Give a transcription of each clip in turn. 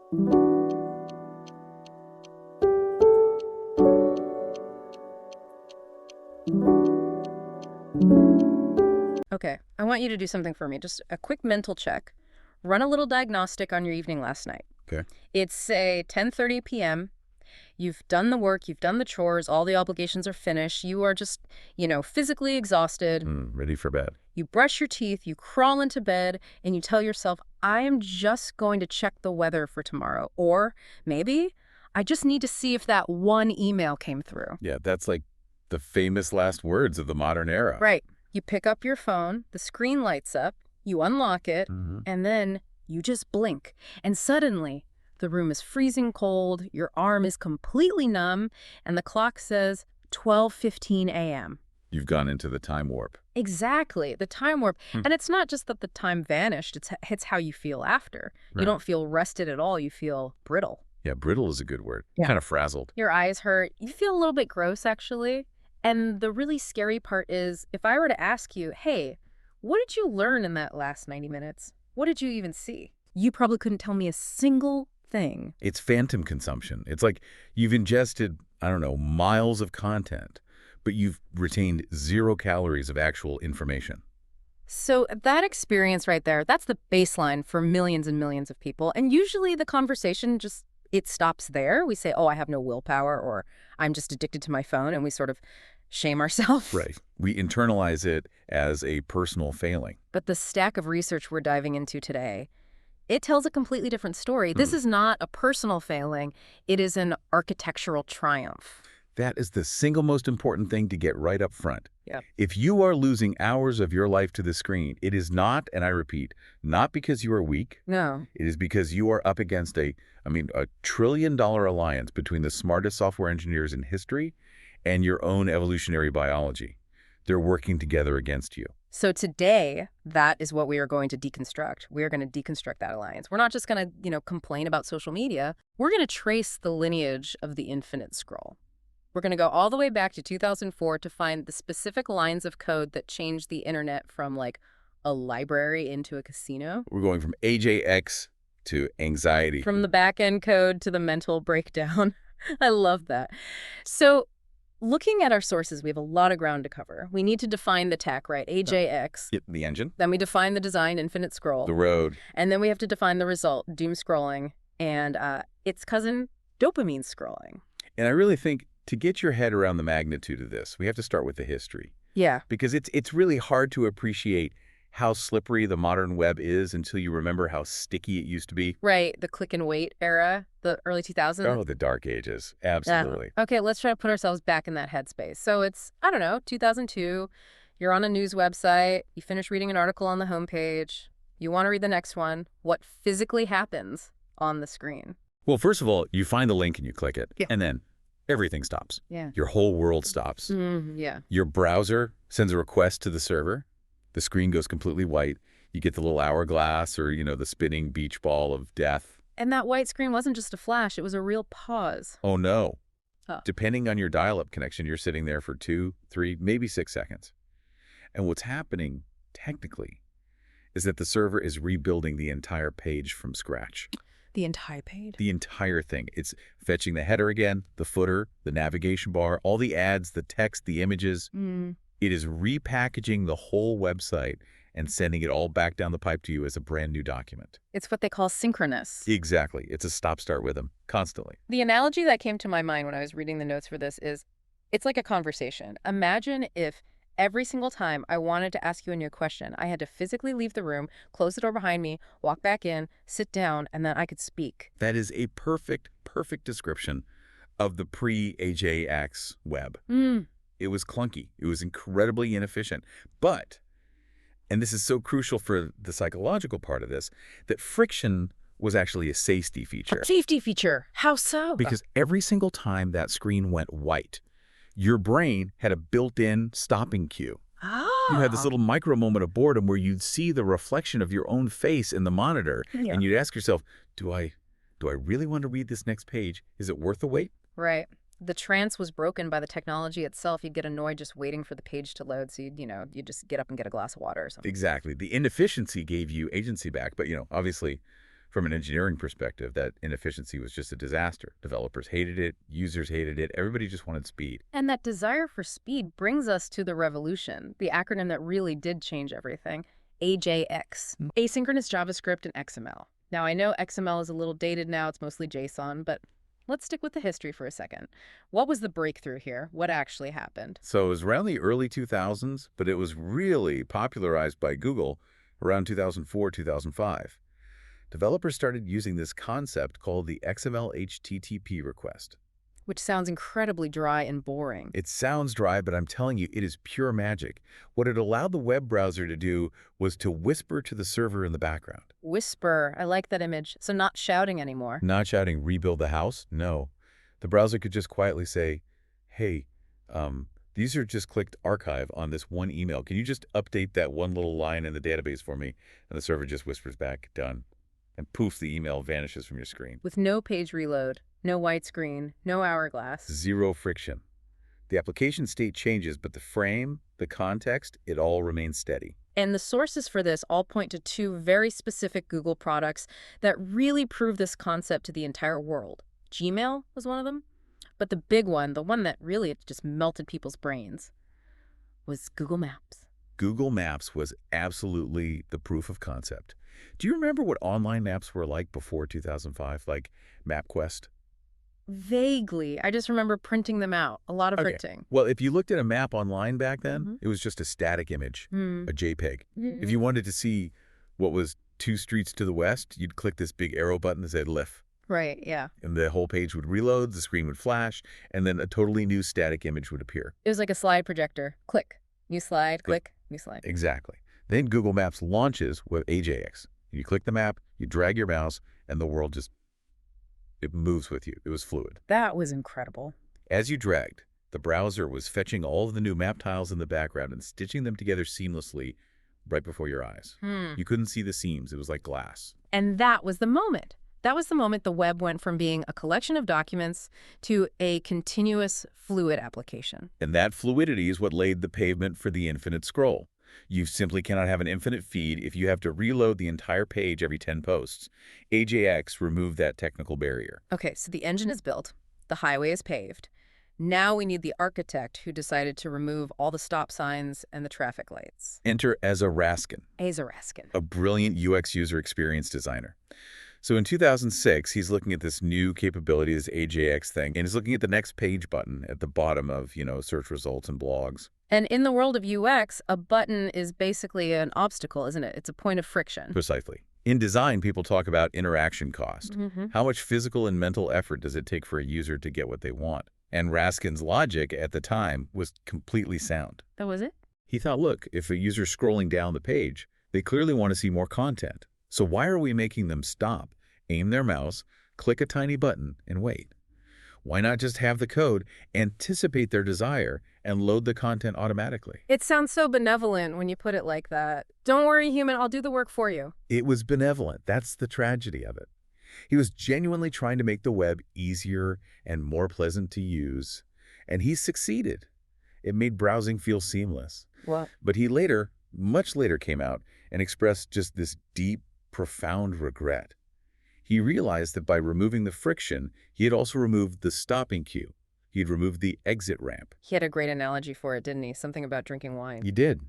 Okay, I want you to do something for me. Just a quick mental check. Run a little diagnostic on your evening last night. Okay. It's, say, 10:30 p.m. You've done the work, you've done the chores, all the obligations are finished. You are just, physically exhausted. Ready for bed. You brush your teeth, you crawl into bed, and you tell yourself, I am just going to check the weather for tomorrow. Or maybe I just need to see if that one email came through. Yeah, that's like the famous last words of the modern era. Right. You pick up your phone, the screen lights up, you unlock it, Mm-hmm. and then you just blink. And suddenly, the room is freezing cold, your arm is completely numb, and the clock says 12:15 a.m. You've gone into the time warp. Exactly, the time warp. Hmm. And it's not just that the time vanished, it's how you feel after. Right. You don't feel rested at all, you feel brittle. Yeah, brittle is a good word. Yeah. Kind of frazzled. Your eyes hurt, you feel a little bit gross, actually. And the really scary part is, if I were to ask you, hey, what did you learn in that last 90 minutes? What did you even see? You probably couldn't tell me a single thing. It's phantom consumption. It's like you've ingested, I don't know, miles of content, but you've retained 0 calories of actual information. So that experience right there, that's the baseline for millions and millions of people. And usually the conversation it stops there. We say, oh, I have no willpower, or I'm just addicted to my phone, and we sort of shame ourselves. Right. We internalize it as a personal failing. But the stack of research we're diving into today, it tells a completely different story. This is not a personal failing. It is an architectural triumph. That is the single most important thing to get right up front. Yep. If you are losing hours of your life to the screen, it is not, and I repeat, not because you are weak. No. It is because you are up against a trillion-dollar alliance between the smartest software engineers in history and your own evolutionary biology. They're working together against you. So today, that is what we are going to deconstruct. We are going to deconstruct that alliance. We're not just going to, complain about social media. We're going to trace the lineage of the infinite scroll. We're going to go all the way back to 2004 to find the specific lines of code that changed the internet from, like, a library into a casino. We're going from AJX to anxiety. From the back-end code to the mental breakdown. I love that. So looking at our sources, we have a lot of ground to cover. We need to define the tech, right? AJX. The engine, Then we define the design, infinite scroll. the road. And then we have to define the result, doom scrolling, and its cousin, dopamine scrolling. And I really think to get your head around the magnitude of this, we have to start with the history. Yeah. Because it's really hard to appreciate how slippery the modern web is until you remember how sticky it used to be. Right. The click and wait era, the early 2000s. Oh, the dark ages. Absolutely. Okay, let's try to put ourselves back in that headspace. So it's, 2002. You're on a news website. You finish reading an article on the homepage. You want to read the next one. What physically happens on the screen? Well, first of all, you find the link and you click it. Yeah. And then everything stops. Yeah. Your whole world stops. Yeah. Your browser sends a request to the server. The screen goes completely white. You get the little hourglass or, the spinning beach ball of death. And that white screen wasn't just a flash. It was a real pause. Oh, no. Huh. Depending on your dial-up connection, you're sitting there for 2, 3, maybe 6 seconds. And what's happening, technically, is that the server is rebuilding the entire page from scratch. The entire page? The entire thing. It's fetching the header again, the footer, the navigation bar, all the ads, the text, the images. It is repackaging the whole website and sending it all back down the pipe to you as a brand new document. It's what they call synchronous. Exactly. It's a stop-start rhythm, constantly. The analogy that came to my mind when I was reading the notes for this is, it's like a conversation. Imagine if every single time I wanted to ask you a new question, I had to physically leave the room, close the door behind me, walk back in, sit down, and then I could speak. That is a perfect description of the pre-AJAX web. It was clunky. It was incredibly inefficient. But, and this is so crucial for the psychological part of this, that friction was actually a safety feature. A safety feature? How so? Because every single time that screen went white, your brain had a built-in stopping cue. Oh. You had this little micro moment of boredom where you'd see the reflection of your own face in the monitor, and you'd ask yourself, do I really want to read this next page? Is it worth the wait? Right. The trance was broken by the technology itself. You'd get annoyed just waiting for the page to load, so you'd just get up and get a glass of water or something. Exactly. The inefficiency gave you agency back, but obviously From an engineering perspective, that inefficiency was just a disaster. Developers hated it, users hated it, everybody just wanted speed. And that desire for speed brings us to the revolution, the acronym that really did change everything, AJX, Asynchronous JavaScript and XML. Now, I know XML is a little dated now, it's mostly JSON, but let's stick with the history for a second. What was the breakthrough here? What actually happened? So it was around the early 2000s, but it was really popularized by Google around 2004, 2005. Developers started using this concept called the XML HTTP request. Which sounds incredibly dry and boring. It sounds dry, but I'm telling you, it is pure magic. What it allowed the web browser to do was to whisper to the server in the background. Whisper, I like that image. So not shouting anymore. Not shouting, rebuild the house? No. The browser could just quietly say, hey, the user just clicked archive on this one email. Can you just update that one little line in the database for me? And the server just whispers back, done. And poof, the email vanishes from your screen. With no page reload, no white screen, no hourglass. Zero friction. The application state changes, but the frame, the context, it all remains steady. And the sources for this all point to two very specific Google products that really prove this concept to the entire world. Gmail was one of them, but the big one, the one that really just melted people's brains, was Google Maps. Google Maps was absolutely the proof of concept. Do you remember what online maps were like before 2005, like MapQuest? Vaguely. I just remember printing them out. A lot of printing. Well, if you looked at a map online back then, it was just a static image, a JPEG. If you wanted to see what was 2 streets to the west, you'd click this big arrow button that said left. Right, yeah. And the whole page would reload, the screen would flash, and then a totally new static image would appear. It was like a slide projector. Click, new slide, click, new slide. Exactly. Then Google Maps launches with AJX. You click the map, you drag your mouse, and the world just, it moves with you. It was fluid. That was incredible. As you dragged, the browser was fetching all of the new map tiles in the background and stitching them together seamlessly right before your eyes. You couldn't see the seams. It was like glass. And that was the moment. That was the moment the web went from being a collection of documents to a continuous, fluid application. And that fluidity is what laid the pavement for the infinite scroll. You simply cannot have an infinite feed if you have to reload the entire page every 10 posts. AJX removed that technical barrier. Okay, so the engine is built, the highway is paved. Now we need the architect who decided to remove all the stop signs and the traffic lights. Enter Eza Raskin, Eza Raskin. a brilliant UX user experience designer. So in 2006, he's looking at this new capability, this AJX thing, and he's looking at the next page button at the bottom of, search results and blogs. And in the world of UX, a button is basically an obstacle, isn't it? It's a point of friction. Precisely. In design, people talk about interaction cost. How much physical and mental effort does it take for a user to get what they want? And Raskin's logic at the time was completely sound. That was it? He thought, look, if a user's scrolling down the page, they clearly want to see more content. So why are we making them stop, aim their mouse, click a tiny button, and wait? Why not just have the code anticipate their desire and load the content automatically? It sounds so benevolent when you put it like that. Don't worry, human, I'll do the work for you. It was benevolent. That's the tragedy of it. He was genuinely trying to make the web easier and more pleasant to use, and he succeeded. It made browsing feel seamless. What? But he later, much later, came out and expressed just this deep, profound regret. He realized that by removing the friction, he had also removed the stopping cue. He had removed the exit ramp. He had a great analogy for it, didn't he? Something about drinking wine. He did.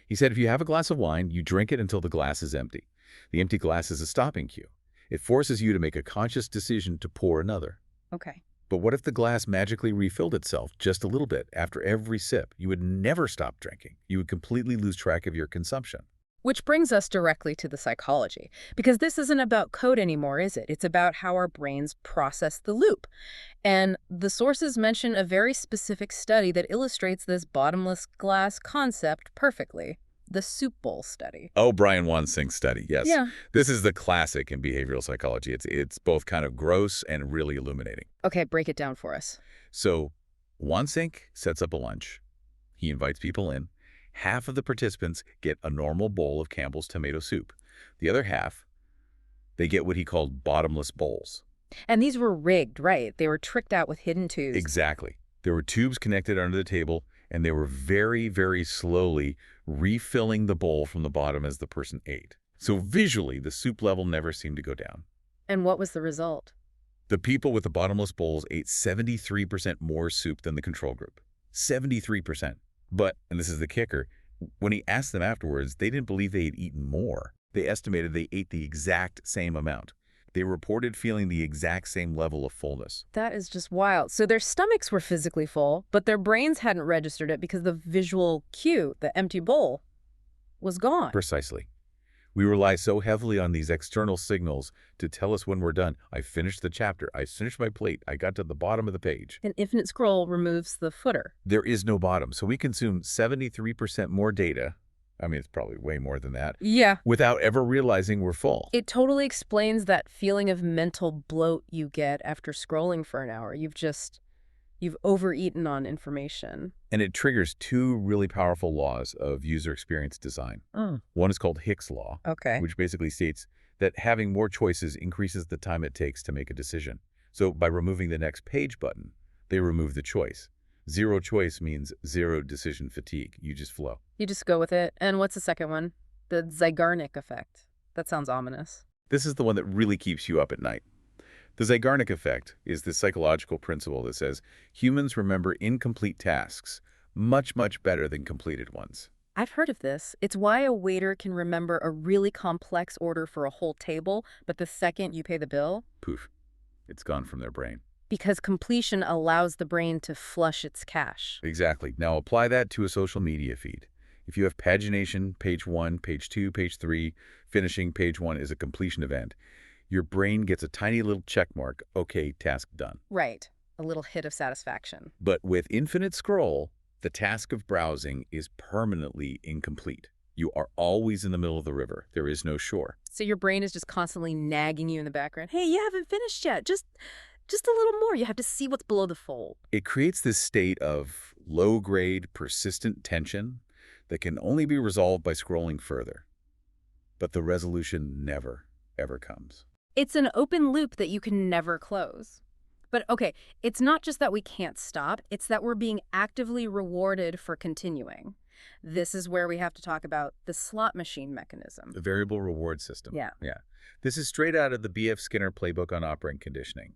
He said if you have a glass of wine, you drink it until the glass is empty. The empty glass is a stopping cue. It forces you to make a conscious decision to pour another. Okay. But what if the glass magically refilled itself just a little bit after every sip? You would never stop drinking. You would completely lose track of your consumption. Which brings us directly to the psychology, because this isn't about code anymore, is it? It's about how our brains process the loop. And the sources mention a very specific study that illustrates this bottomless glass concept perfectly. The soup bowl study. Oh, Brian Wansink's study, yes. Yeah. This is the classic in behavioral psychology. It's both kind of gross and really illuminating. Okay, break it down for us. So Wansink sets up a lunch. He invites people in. Half of the participants get a normal bowl of Campbell's tomato soup. The other half, they get what he called bottomless bowls. And these were rigged, right? They were tricked out with hidden tubes. Exactly. There were tubes connected under the table, and they were very, very slowly refilling the bowl from the bottom as the person ate. So visually, the soup level never seemed to go down. And what was the result? The people with the bottomless bowls ate 73% more soup than the control group. 73%. But, and this is the kicker, when he asked them afterwards, they didn't believe they had eaten more. They estimated they ate the exact same amount. They reported feeling the exact same level of fullness. That is just wild. So their stomachs were physically full, but their brains hadn't registered it because the visual cue, the empty bowl, was gone. Precisely. We rely so heavily on these external signals to tell us when we're done. I finished the chapter. I finished my plate. I got to the bottom of the page. An infinite scroll removes the footer. There is no bottom. So we consume 73% more data. I mean, it's probably way more than that. Yeah. Without ever realizing we're full. It totally explains that feeling of mental bloat you get after scrolling for an hour. You've overeaten on information. And it triggers two really powerful laws of user experience design. Oh. One is called Hicks' Law, Okay. which basically states that having more choices increases the time it takes to make a decision. So by removing the next page button, they remove the choice. Zero choice means zero decision fatigue. You just flow. You just go with it. And what's the second one? The Zeigarnik effect. That sounds ominous. This is the one that really keeps you up at night. The Zeigarnik effect is the psychological principle that says humans remember incomplete tasks much, much better than completed ones. I've heard of this. It's why a waiter can remember a really complex order for a whole table, but the second you pay the bill, Poof, it's gone from their brain. because completion allows the brain to flush its cache. Exactly. Now apply that to a social media feed. If you have pagination, page 1, page 2, page 3, finishing page 1 is a completion event, your brain gets a tiny little check mark, okay, task done. Right. A little hit of satisfaction. But with infinite scroll, the task of browsing is permanently incomplete. You are always in the middle of the river. There is no shore. So your brain is just constantly nagging you in the background. Hey, you haven't finished yet. Just a little more. You have to see what's below the fold. It creates this state of low-grade, persistent tension that can only be resolved by scrolling further. But the resolution never, ever comes. It's an open loop that you can never close. But okay, it's not just that we can't stop, it's that we're being actively rewarded for continuing. This is where we have to talk about the slot machine mechanism. The variable reward system. Yeah. This is straight out of the B.F. Skinner playbook on operant conditioning.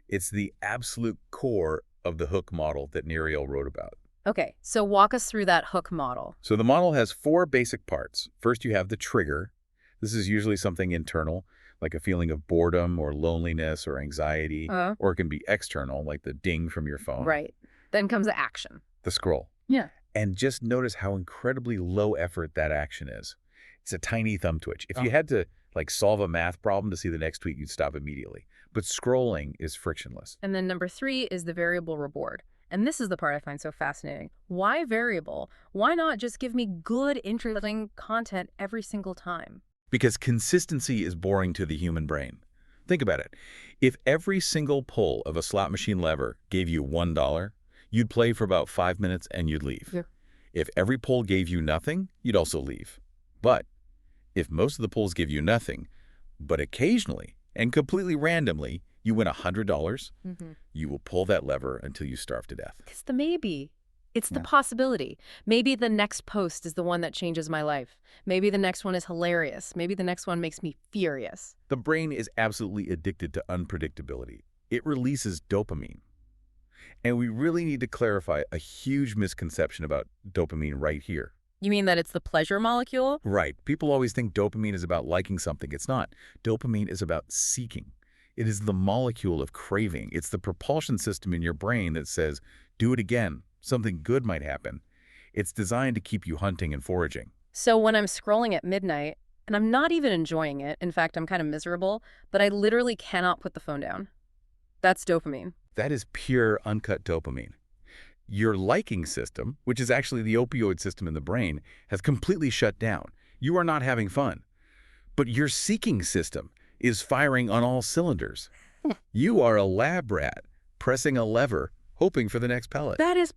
It's the absolute core of the hook model that Neriel wrote about. Okay, so walk us through that hook model. So the model has 4 basic parts. First, you have the trigger. This is usually something internal, like a feeling of boredom or loneliness or anxiety, or it can be external, like the ding from your phone. Right. Then comes the action. The scroll. Yeah. And just notice how incredibly low effort that action is. It's a tiny thumb twitch. If you had to solve a math problem to see the next tweet, you'd stop immediately. But scrolling is frictionless. And then number 3 is the variable reward. And this is the part I find so fascinating. Why variable? Why not just give me good, interesting content every single time? Because consistency is boring to the human brain. Think about it. If every single pull of a slot machine lever gave you $1, you'd play for about 5 minutes and you'd leave. Yeah. If every pull gave you nothing, you'd also leave. But if most of the pulls give you nothing, but occasionally and completely randomly you win $100, you will pull that lever until you starve to death. It's the maybe. It's the possibility. Maybe the next post is the one that changes my life. Maybe the next one is hilarious. Maybe the next one makes me furious. The brain is absolutely addicted to unpredictability. It releases dopamine. And we really need to clarify a huge misconception about dopamine right here. You mean that it's the pleasure molecule? Right. People always think dopamine is about liking something. It's not. Dopamine is about seeking. It is the molecule of craving. It's the propulsion system in your brain that says, do it again. Something good might happen. It's designed to keep you hunting and foraging. So when I'm scrolling at midnight, and I'm not even enjoying it, in fact, I'm kind of miserable, but I literally cannot put the phone down. That's dopamine. That is pure, uncut dopamine. Your liking system, which is actually the opioid system in the brain, has completely shut down. You are not having fun. But your seeking system is firing on all cylinders. You are a lab rat pressing a lever, hoping for the next pellet. That is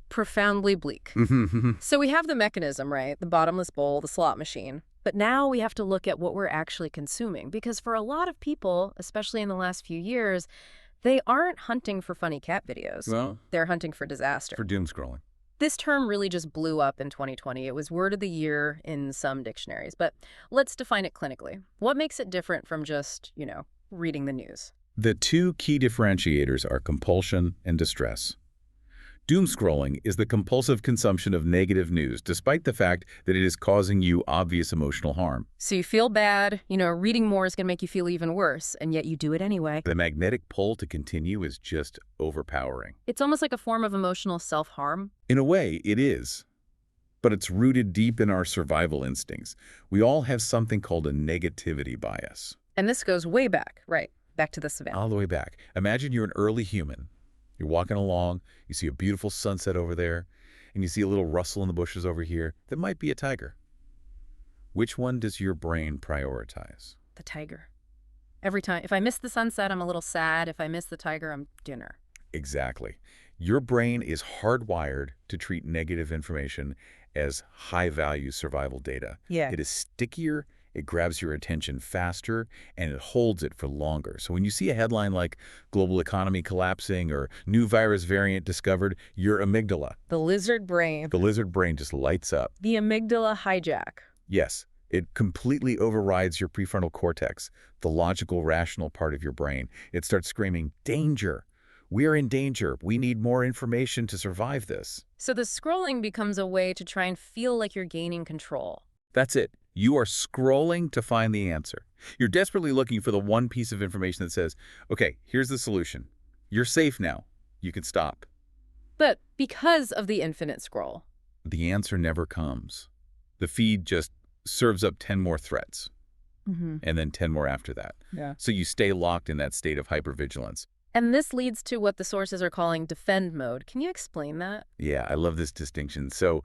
profoundly bleak. So we have the mechanism, right? The bottomless bowl, the slot machine. But now we have to look at what we're actually consuming. Because for a lot of people, especially in the last few years, they aren't hunting for funny cat videos. Well, they're hunting for disaster. for doom scrolling. This term really just blew up in 2020. It was word of the year in some dictionaries. But let's define it clinically. What makes it different from just, reading the news. The two key differentiators are compulsion and distress. Doom scrolling is the compulsive consumption of negative news, despite the fact that it is causing you obvious emotional harm. So you feel bad, reading more is going to make you feel even worse, and yet you do it anyway. The magnetic pull to continue is just overpowering. It's almost like a form of emotional self-harm. In a way, it is. But it's rooted deep in our survival instincts. We all have something called a negativity bias. And this goes way back, right? Back to the savannah. All the way back. Imagine you're an early human. You're walking along, you see a beautiful sunset over there, and you see a little rustle in the bushes over here. That might be a tiger. Which one does your brain prioritize? The tiger. Every time. If I miss the sunset, I'm a little sad. If I miss the tiger, I'm dinner. Exactly. Your brain is hardwired to treat negative information as high-value survival data. Yeah. It is stickier, it grabs your attention faster, and it holds it for longer. So when you see a headline like global economy collapsing or new virus variant discovered, your amygdala, The lizard brain. the lizard brain, just lights up. The amygdala hijack. Yes, it completely overrides your prefrontal cortex, the logical, rational part of your brain. It starts screaming, danger. We're in danger. We need more information to survive this. So the scrolling becomes a way to try and feel like you're gaining control. That's it. You are scrolling to find the answer. You're desperately looking for the one piece of information that says, okay, here's the solution. You're safe now. You can stop. But because of the infinite scroll. The answer never comes. The feed just serves up 10 more threats, and then 10 more after that. Yeah. So you stay locked in that state of hypervigilance. And this leads to what the sources are calling defend mode. Can you explain that? Yeah, I love this distinction. So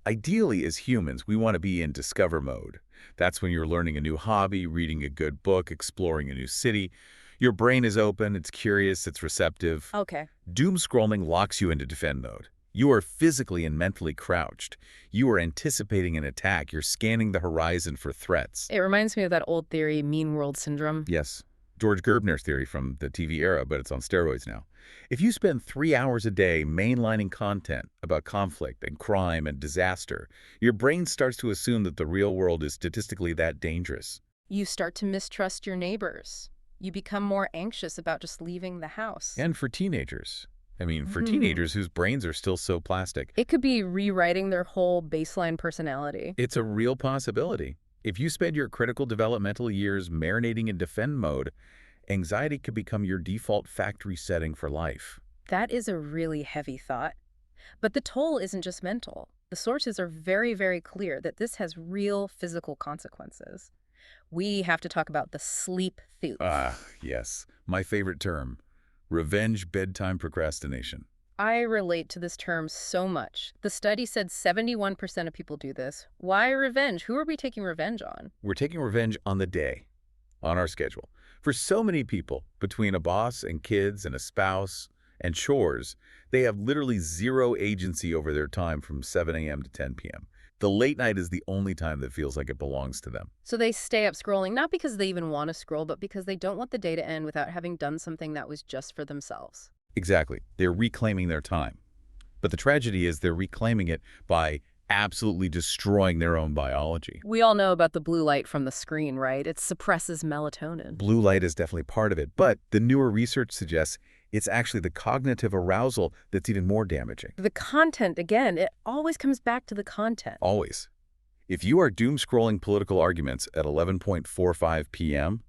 ideally, as humans, we want to be in discover mode. That's when you're learning a new hobby, reading a good book, exploring a new city. Your brain is open, it's curious, it's receptive. Okay. Doom scrolling locks you into defend mode. You are physically and mentally crouched. You are anticipating an attack. You're scanning the horizon for threats. It reminds me of that old theory, mean world syndrome. Yes, George Gerbner's theory from the TV era, but it's on steroids now. If you spend 3 hours a day mainlining content about conflict and crime and disaster, your brain starts to assume that the real world is statistically that dangerous. You start to mistrust your neighbors. You become more anxious about just leaving the house. And for teenagers. For teenagers whose brains are still so plastic. It could be rewriting their whole baseline personality. It's a real possibility. If you spend your critical developmental years marinating in defend mode, anxiety could become your default factory setting for life. That is a really heavy thought. But the toll isn't just mental. The sources are very, very clear that this has real physical consequences. We have to talk about the sleep thief. Yes. My favorite term. Revenge bedtime procrastination. I relate to this term so much. The study said 71% of people do this. Why revenge? Who are we taking revenge on? We're taking revenge on the day, on our schedule. For so many people, between a boss and kids and a spouse and chores, they have literally zero agency over their time from 7 a.m. to 10 p.m. The late night is the only time that feels like it belongs to them. So they stay up scrolling, not because they even want to scroll, but because they don't want the day to end without having done something that was just for themselves. Exactly. They're reclaiming their time. But the tragedy is they're reclaiming it by absolutely destroying their own biology. We all know about the blue light from the screen, right? It suppresses melatonin. Blue light is definitely part of it, but the newer research suggests it's actually the cognitive arousal that's even more damaging. The content, again, it always comes back to the content. Always. If you are doom scrolling political arguments at 11:45 p.m.,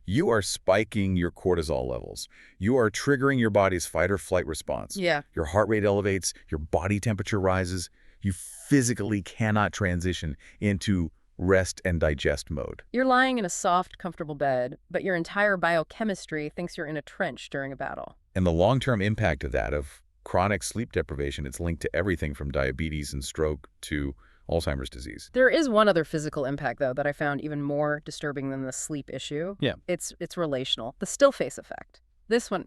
you are spiking your cortisol levels. You are triggering your body's fight or flight response. Yeah. Your heart rate elevates, your body temperature rises. You physically cannot transition into rest and digest mode. You're lying in a soft, comfortable bed, but your entire biochemistry thinks you're in a trench during a battle. And the long-term impact of that, of chronic sleep deprivation, it's linked to everything from diabetes and stroke to Alzheimer's disease. There is one other physical impact, though, that I found even more disturbing than the sleep issue. Yeah. It's relational. The still face effect. This one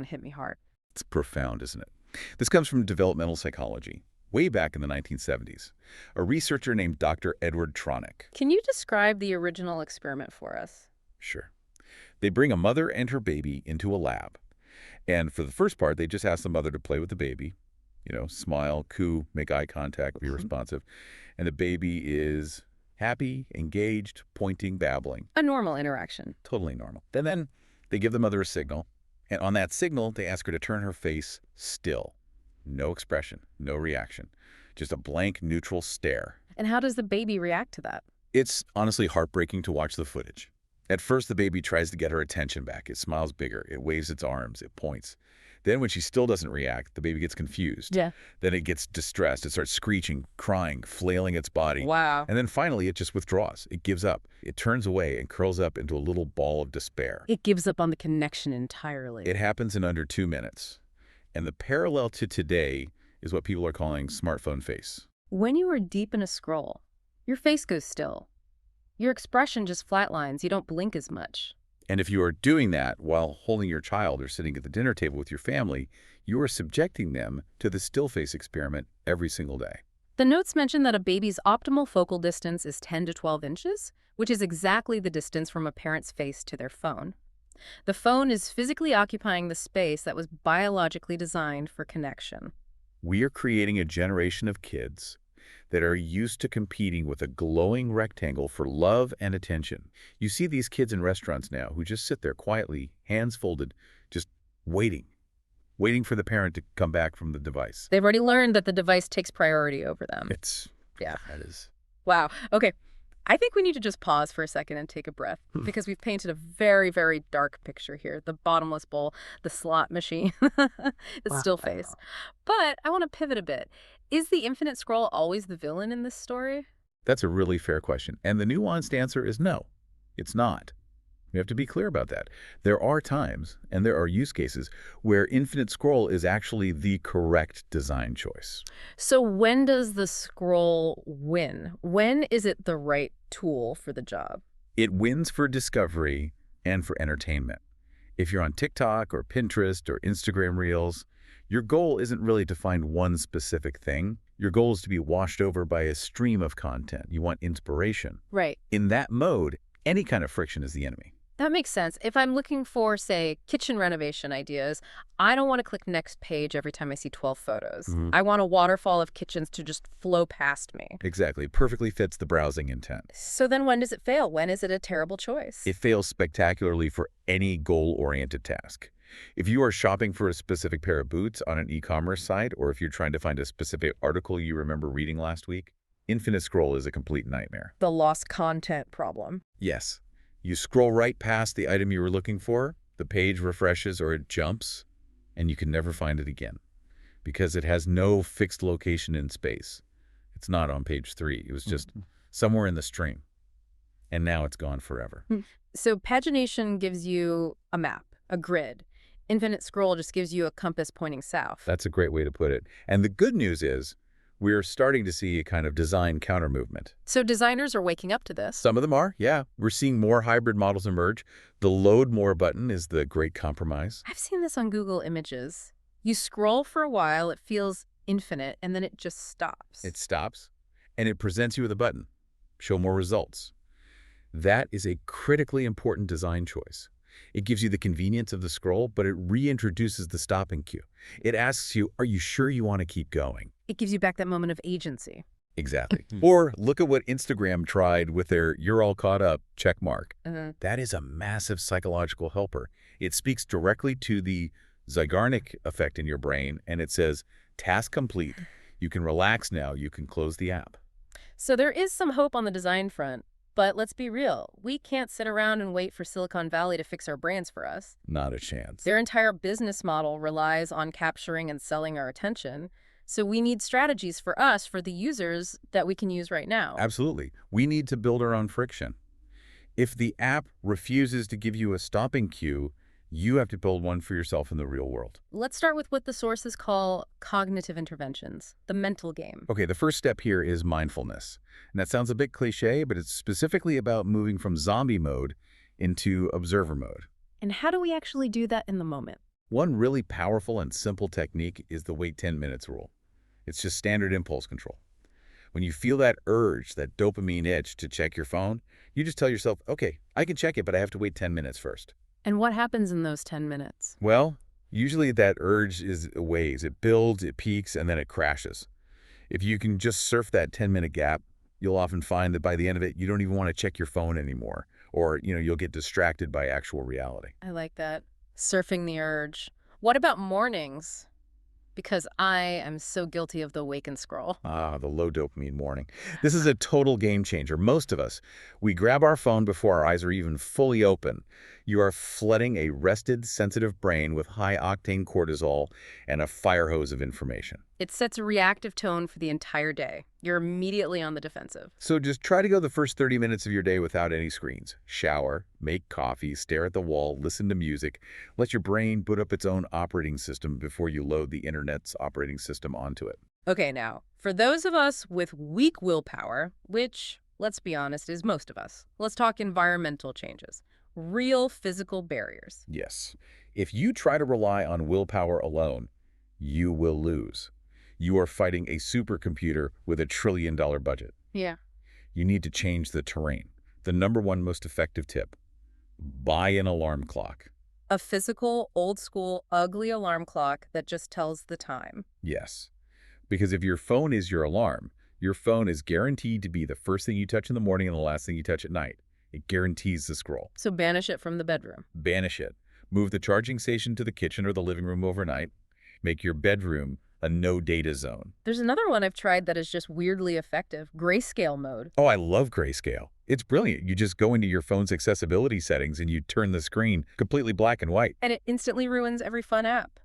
hit me hard. It's profound, isn't it? This comes from developmental psychology. Way back in the 1970s, a researcher named Dr. Edward Tronick. Can you describe the original experiment for us? Sure. They bring a mother and her baby into a lab. And for the first part, they just ask the mother to play with the baby. Smile, coo, make eye contact, be responsive. And the baby is Happy, engaged, pointing, babbling. A normal interaction. Totally normal. Then they give the mother a signal, and on that signal, they ask her to turn her face still. No expression, no reaction. Just a blank, neutral stare. And how does the baby react to that? It's honestly heartbreaking to watch the footage. At first, the baby tries to get her attention back. It smiles bigger. It waves its arms. It points. Then when she still doesn't react, the baby gets confused. Yeah. Then it gets distressed. It starts screeching, crying, flailing its body. Wow. And then finally, it just withdraws. It gives up. It turns away and curls up into a little ball of despair. It gives up on the connection entirely. It happens in under 2 minutes. And the parallel to today is what people are calling smartphone face. When you are deep in a scroll, your face goes still. Your expression just flatlines. You don't blink as much. And if you are doing that while holding your child or sitting at the dinner table with your family, you are subjecting them to the still face experiment every single day. The notes mention that a baby's optimal focal distance is 10 to 12 inches, which is exactly the distance from a parent's face to their phone. The phone is physically occupying the space that was biologically designed for connection. We are creating a generation of kids that are used to competing with a glowing rectangle for love and attention. You see these kids in restaurants now who just sit there quietly, hands folded, just waiting for the parent to come back from the device. They've already learned that the device takes priority over them. Yeah, that is. Wow. Okay. I think we need to just pause for a second and take a breath because we've painted a very, very dark picture here. The bottomless bowl, the slot machine, it's still face. But I want to pivot a bit. Is the infinite scroll always the villain in this story? That's a really fair question. And the nuanced answer is no, it's not. We have to be clear about that. There are times, and there are use cases, where infinite scroll is actually the correct design choice. So when does the scroll win? When is it the right tool for the job? It wins for discovery and for entertainment. If you're on TikTok or Pinterest or Instagram Reels, your goal isn't really to find one specific thing. Your goal is to be washed over by a stream of content. You want inspiration. Right. In that mode, any kind of friction is the enemy. That makes sense. If I'm looking for, say, kitchen renovation ideas, I don't want to click next page every time I see 12 photos. I want a waterfall of kitchens to just flow past me. Exactly. Perfectly fits the browsing intent. So then when does it fail? When is it a terrible choice? It fails spectacularly for any goal-oriented task. If you are shopping for a specific pair of boots on an e-commerce site, or if you're trying to find a specific article you remember reading last week, infinite scroll is a complete nightmare. The lost content problem. Yes. You scroll right past the item you were looking for, the page refreshes or it jumps, and you can never find it again because it has no fixed location in space. It's not on page 3. It was just somewhere in the stream, and now it's gone forever. So pagination gives you a map, a grid. Infinite scroll just gives you a compass pointing south. That's a great way to put it. And the good news is we're starting to see a kind of design counter-movement. So designers are waking up to this. Some of them are, yeah. We're seeing more hybrid models emerge. The load more button is the great compromise. I've seen this on Google Images. You scroll for a while, it feels infinite, and then it just stops. It stops, and it presents you with a button. Show more results. That is a critically important design choice. It gives you the convenience of the scroll, but it reintroduces the stopping cue. It asks you, are you sure you want to keep going? It gives you back that moment of agency. Exactly. Or look at what Instagram tried with their "you're all caught up" check mark. That is a massive psychological helper. It speaks directly to the Zeigarnik effect in your brain, and it says, task complete. You can relax now. You can close the app. So there is some hope on the design front. But let's be real, we can't sit around and wait for Silicon Valley to fix our brands for us. Not a chance. Their entire business model relies on capturing and selling our attention. So we need strategies for us, for the users, that we can use right now. Absolutely. We need to build our own friction. If the app refuses to give you a stopping cue, you have to build one for yourself in the real world. Let's start with what the sources call cognitive interventions, the mental game. Okay, the first step here is mindfulness. And that sounds a bit cliche, but it's specifically about moving from zombie mode into observer mode. And how do we actually do that in the moment? One really powerful and simple technique is the wait 10 minutes rule. It's just standard impulse control. When you feel that urge, that dopamine itch to check your phone, you just tell yourself, okay, I can check it, but I have to wait 10 minutes first. And what happens in those 10 minutes? Well, usually that urge is a waves. It builds, it peaks, and then it crashes. If you can just surf that 10-minute gap, You'll often find that by the end of it, you don't even want to check your phone anymore, or, you'll get distracted by actual reality. I like that. Surfing the urge. What about mornings? Because I am so guilty of the wake and scroll. Ah, the low dopamine morning. This is a total game changer. Most of us, we grab our phone before our eyes are even fully open. You are flooding a rested, sensitive brain with high-octane cortisol and a fire hose of information. It sets a reactive tone for the entire day. You're immediately on the defensive. So just try to go the first 30 minutes of your day without any screens. Shower, make coffee, stare at the wall, listen to music. Let your brain boot up its own operating system before you load the internet's operating system onto it. Okay, now, for those of us with weak willpower, which, let's be honest, is most of us, let's talk environmental changes. Real physical barriers. Yes. If you try to rely on willpower alone, you will lose. You are fighting a supercomputer with $1 trillion budget. Yeah. You need to change the terrain. The #1 most effective tip: buy an alarm clock. A physical, old-school, ugly alarm clock that just tells the time. Yes. Because if your phone is your alarm, your phone is guaranteed to be the first thing you touch in the morning and the last thing you touch at night. It guarantees the scroll. So banish it from the bedroom. Banish it. Move the charging station to the kitchen or the living room overnight. Make your bedroom a no-data zone. There's another one I've tried that is just weirdly effective. Grayscale mode. Oh, I love grayscale. It's brilliant. You just go into your phone's accessibility settings and you turn the screen completely black and white. And it instantly ruins every fun app.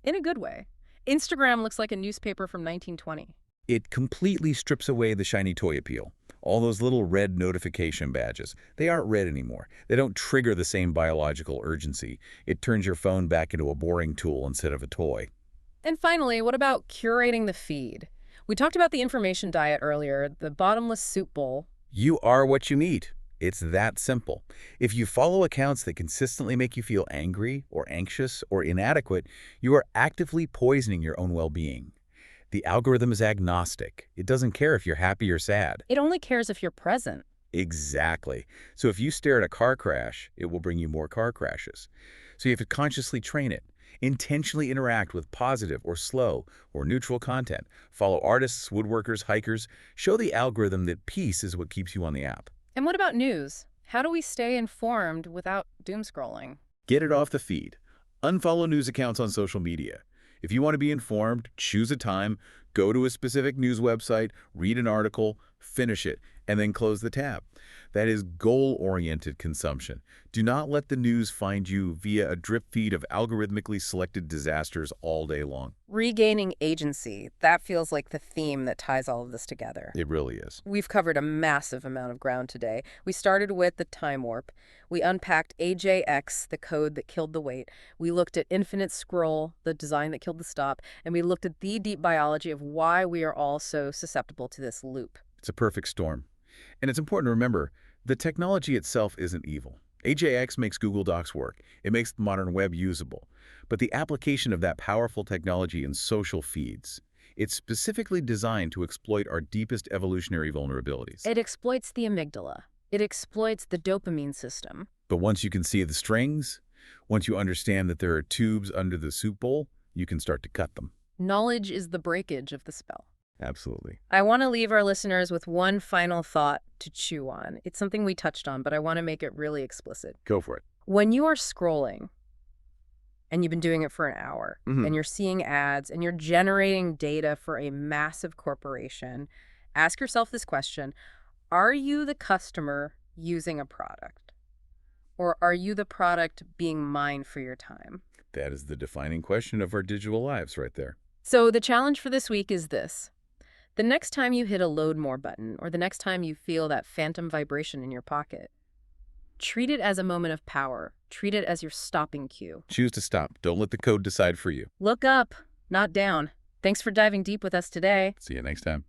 In a good way. Instagram looks like a newspaper from 1920. It completely strips away the shiny toy appeal. All those little red notification badges, they aren't red anymore. They don't trigger the same biological urgency. It turns your phone back into a boring tool instead of a toy. And finally, what about curating the feed? We talked about the information diet earlier, the bottomless soup bowl. You are what you eat. It's that simple. If you follow accounts that consistently make you feel angry or anxious or inadequate, you are actively poisoning your own well-being. The algorithm is agnostic. It doesn't care if you're happy or sad. It only cares if you're present. Exactly. So if you stare at a car crash, it will bring you more car crashes. So you have to consciously train it. Intentionally interact with positive or slow or neutral content. Follow artists, woodworkers, hikers. Show the algorithm that peace is what keeps you on the app. And what about news? How do we stay informed without doom scrolling? Get it off the feed. Unfollow news accounts on social media. If you want to be informed, choose a time, go to a specific news website, read an article, finish it, and then close the tab. That is goal-oriented consumption. Do not let the news find you via a drip feed of algorithmically selected disasters all day long. Regaining agency. That feels like the theme that ties all of this together. It really is. We've covered a massive amount of ground today. We started with the time warp. We unpacked AJX, the code that killed the wait. We looked at infinite scroll, the design that killed the stop. And we looked at the deep biology of why we are all so susceptible to this loop. It's a perfect storm. And it's important to remember, the technology itself isn't evil. AJX makes Google Docs work. It makes the modern web usable. But the application of that powerful technology in social feeds, it's specifically designed to exploit our deepest evolutionary vulnerabilities. It exploits the amygdala. It exploits the dopamine system. But once you can see the strings, once you understand that there are tubes under the soup bowl, you can start to cut them. Knowledge is the breakage of the spell. Absolutely. I want to leave our listeners with one final thought to chew on. It's something we touched on, but I want to make it really explicit. Go for it. When you are scrolling, and you've been doing it for an hour, and you're seeing ads, and you're generating data for a massive corporation, ask yourself this question: are you the customer using a product? Or are you the product being mined for your time? That is the defining question of our digital lives right there. So the challenge for this week is this. The next time you hit a load more button, or the next time you feel that phantom vibration in your pocket, treat it as a moment of power. Treat it as your stopping cue. Choose to stop. Don't let the code decide for you. Look up, not down. Thanks for diving deep with us today. See you next time.